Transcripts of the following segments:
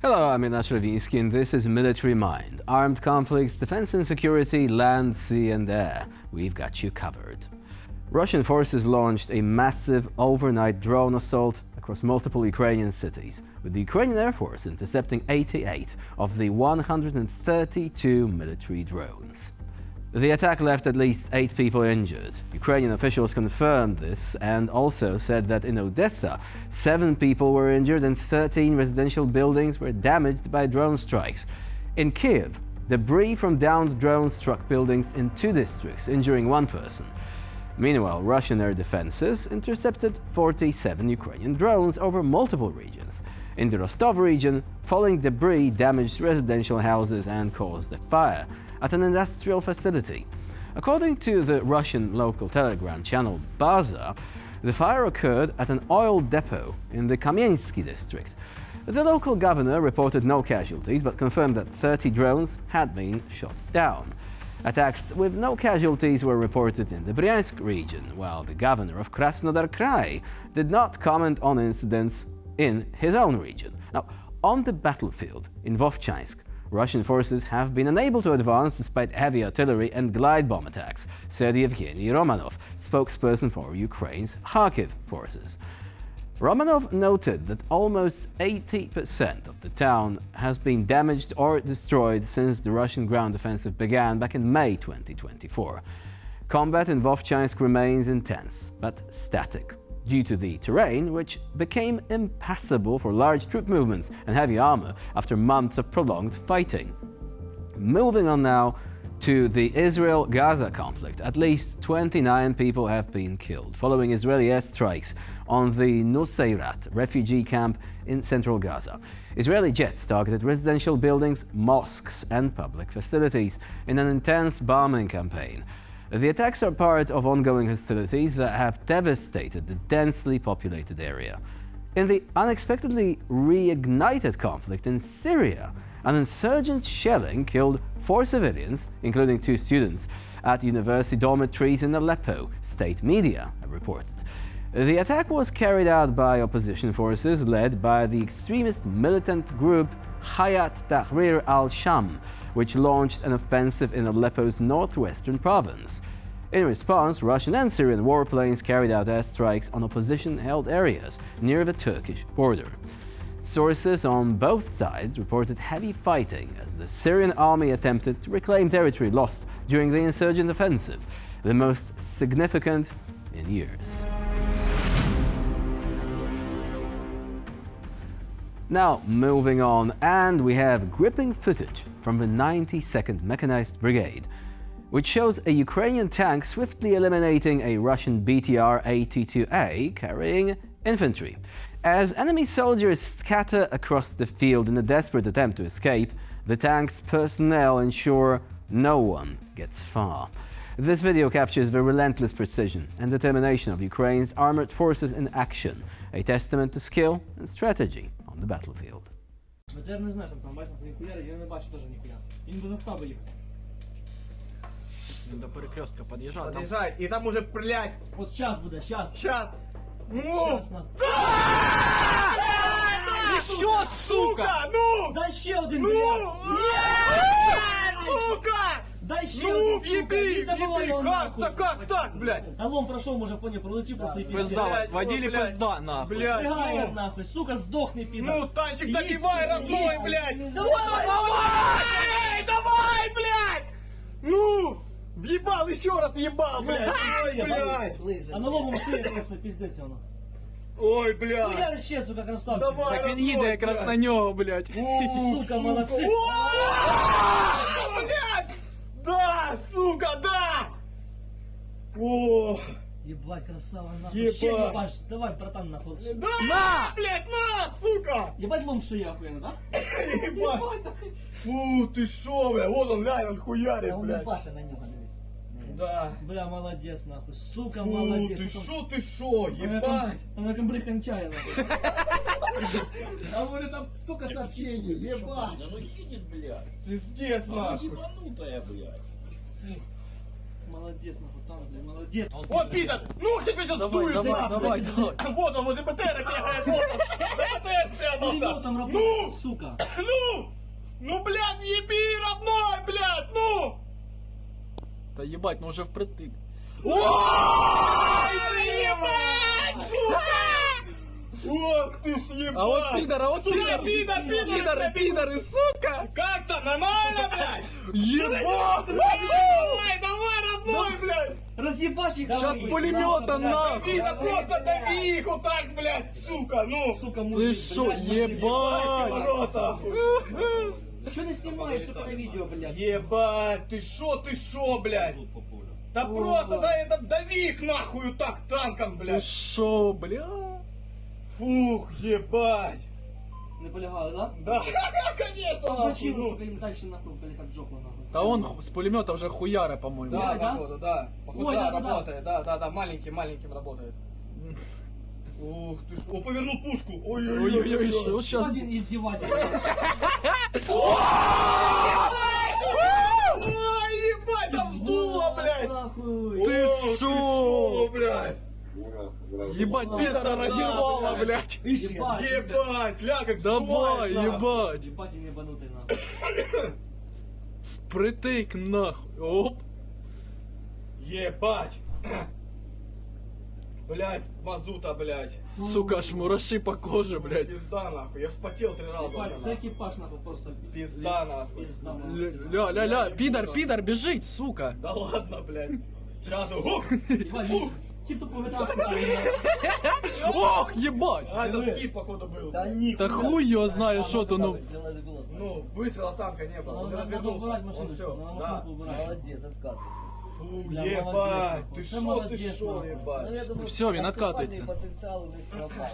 Hello, I'm Ignaz Ravinsky and this is Military Mind. Armed conflicts, defense and security, land, sea and air. We've got you covered. Russian forces launched a massive overnight drone assault across multiple Ukrainian cities, with the Ukrainian Air Force intercepting 88 of the 132 military drones. The attack left at least 8 people injured. Ukrainian officials confirmed this and also said that in Odessa, 7 people were injured and 13 residential buildings were damaged by drone strikes. In Kiev, debris from downed drones struck buildings in 2 districts, injuring 1 person. Meanwhile, Russian air defenses intercepted 47 Ukrainian drones over multiple regions. In the Rostov region, falling debris damaged residential houses and caused a fire at an industrial facility. According to the Russian local telegram channel Baza, the fire occurred at an oil depot in the Kamensky district. The local governor reported no casualties but confirmed that 30 drones had been shot down. Attacks with no casualties were reported in the Bryansk region, while the governor of Krasnodar Krai did not comment on incidents in his own region. Now, on the battlefield in Vovchansk, Russian forces have been unable to advance despite heavy artillery and glide bomb attacks, said Yevgeny Romanov, spokesperson for Ukraine's Kharkiv forces. Romanov noted that almost 80% of the town has been damaged or destroyed since the Russian ground offensive began back in May 2024. Combat in Vovchansk remains intense, but static, due to the terrain, which became impassable for large troop movements and heavy armor after months of prolonged fighting. Moving on now to the Israel-Gaza conflict, at least 29 people have been killed following Israeli airstrikes on the Nuseirat refugee camp in central Gaza. Israeli jets targeted residential buildings, mosques and public facilities in an intense bombing campaign. The attacks are part of ongoing hostilities that have devastated the densely populated area. In the unexpectedly reignited conflict in Syria, an insurgent shelling killed 4 civilians, including 2 students, at university dormitories in Aleppo, state media have reported. The attack was carried out by opposition forces led by the extremist militant group Hayat Tahrir al-Sham, which launched an offensive in Aleppo's northwestern province. In response, Russian and Syrian warplanes carried out airstrikes on opposition-held areas near the Turkish border. Sources on both sides reported heavy fighting as the Syrian army attempted to reclaim territory lost during the insurgent offensive, the most significant in years. Now, moving on, and we have gripping footage from the 92nd Mechanized Brigade, which shows a Ukrainian tank swiftly eliminating a Russian BTR-82A carrying infantry. As enemy soldiers scatter across the field in a desperate attempt to escape, the tank's personnel ensure no one gets far. This video captures the relentless precision and determination of Ukraine's armored forces in action, a testament to skill and strategy on the battlefield. Він до перекрестка під'їжджав. Подъезжает, и там уже прилять. Вот сейчас буде, сейчас. Сейчас. Ну! Сейчас на. Еще, сука! Ну! Дай ще один, Ну! блядь! Сука! Дай ще Ну, один, сука! въеби! Не добивай його Как нахуй! так, блядь? Алон прошел, може по ней пролетів просто і Пизда, Блядь, водили блядь. пизда, нахуй. Блядь, Пригай ну! нахуй, сука, сдохни, пидор! Ну, танчик, Їдь, добивай, сука, родной, їдь. блядь! Давай! Давай, блядь! Ну! Въебал, еще раз въебал, блядь! Блядь! А на лобом шиє просто пиздець воно. Ой, Ну блядь! я ще, сука, красавчик! Давай, Так він їде якраз на нього, блядь. Сука, молодці! Блядь! Да, сука, да! О, Ебать, красава, нахуй! Ебать. Ще ебаш! Давай, братан, нахуй! да, На! блядь, на, сука! Ебать лом шиє охуєнно, да? Ебать! Фу, ты шо, блядь, вот он, глянь, он хуярит, А он блядь. Паша на нього, дивись. Да. Бля, молодец, нахуй. Сука, Фу, молодец. ты шо, ебать! Она комбриг кончая, нахуй. А говорю, там столько сообщений, ебать. Да ну едет, блядь. Пиздец, Ну нахуй. ебанутая, блядь. Молодец, нахуй, там, блядь, молодец. Вот, пидор, ну, сейчас меня Давай, сдует, давай, нахуй. давай, давай. Вот он, возле БТРа бегает, вот он. За БТР Пулеметом работает, сука. Ну, блядь, еби, родной, блядь, ну! Та ебать, ну уже впритык. Ой, ебать, сука! Ох ты ж ебать! А вот пидор, а вот пидор! Пидоры, сука! Как там, нормально, блядь? Ебать! Давай, родной, блядь! Разъебашь их. Сейчас пулемета нахуй! Да просто дави их вот так, блядь, сука, ну! Сука, Ты мужик, шо, блядь, ебать! Рот, нахуй! Что ты снимаешь, сука, на видео, блядь? Ебать, ты шо, блядь? Да просто дави их нахуй вот так танком, Ты блядь! шо, бля? Фух, ебать! Не полягали, да? Да, конечно, нахуй, Почему, ну! сука, им дальше нахуй, блядь, как жопу, нахуй. Да он с пулемета уже хуяра, по-моему. Да, Да? походу, да. Походу, Ой, да, да. работает, да, маленьким работает. Ух ты ж, он повернул пушку. Ой-ой-ой, что сейчас? Один издеватель. Ой, ебать, там вздуло, блядь! Нахуй. Ты Ох, шо? блядь? Ебать, пидора разъебала, блядь! Ебать. Ебать, ля, как Давай, вздувает, нахуй. ебать! Ебать, он ебанутый, нахуй. Впритык, нахуй! Оп! Ебать! Блядь, мазута, блядь. Сука, аж мураши по коже, блядь. Пизда, нахуй, я вспотел 3 раза Ебать, уже, це нахуй. екіпаж, нахуй, просто. Пизда, нахуй. Пизда, нахуй. Ля-ля-ля, пидор, бежить, сука! Да ладно, блядь. Сейчас, ух! Ебать, тип тупо витаскиває. Ох, ебать! А, это скип, походу, был. Да хуй его знает, что то, ну... Ну, выстрела с танка не было, он Надо развернулся. убирать Он машину, все, надо да. машинку убирать. Молодец, откатывайся. Фу, Бля, ебать, молодец, ты нахуй. шо, Молодец, ты шо, нахуй. ебать. Ну, я думаю, Всё, він наступальний откатується. потенціал у них пропав.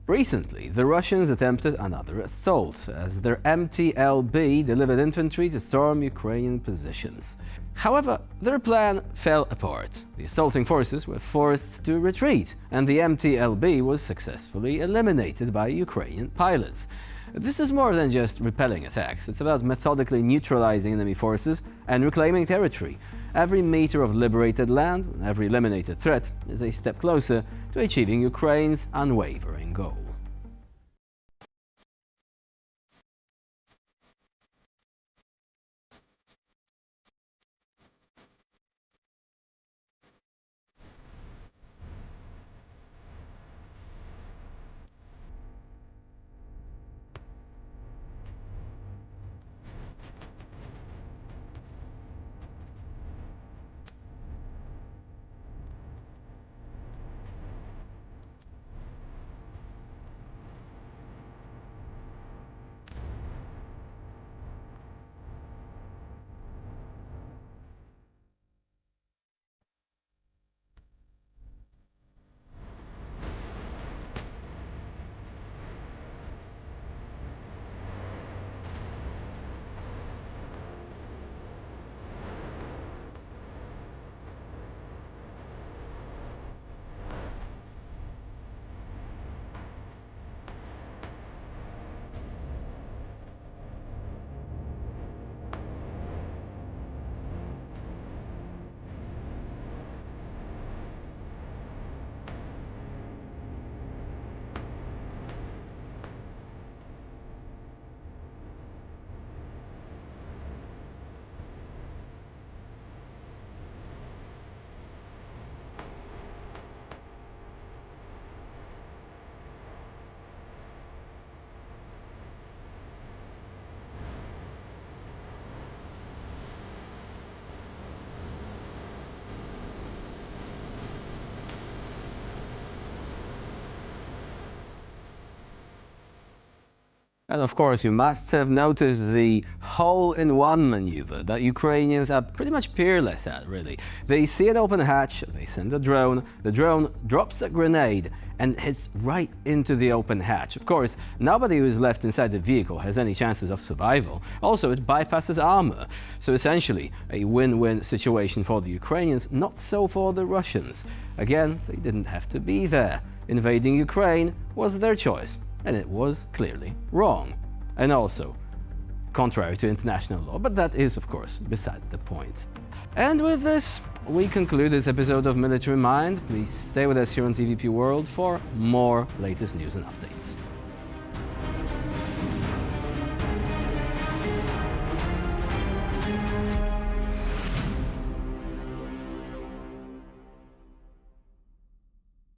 Recently, the Russians attempted another assault as their MTLB delivered infantry to storm Ukrainian positions. However, their plan fell apart. The assaulting forces were forced to retreat, and the MTLB was successfully eliminated by Ukrainian pilots. This is more than just repelling attacks, it's about methodically neutralizing enemy forces and reclaiming territory. Every meter of liberated land, every eliminated threat, is a step closer to achieving Ukraine's unwavering goal. And of course, you must have noticed the hole-in-one maneuver that Ukrainians are pretty much peerless at, really. They see an open hatch, they send a drone, the drone drops a grenade and hits right into the open hatch. Of course, nobody who is left inside the vehicle has any chances of survival. Also, it bypasses armor. So essentially, a win-win situation for the Ukrainians, not so for the Russians. Again, they didn't have to be there. Invading Ukraine was their choice. And it was clearly wrong. And also, contrary to international law, but that is, of course, beside the point. And with this, we conclude this episode of Military Mind. Please stay with us here on TVP World for more latest news and updates.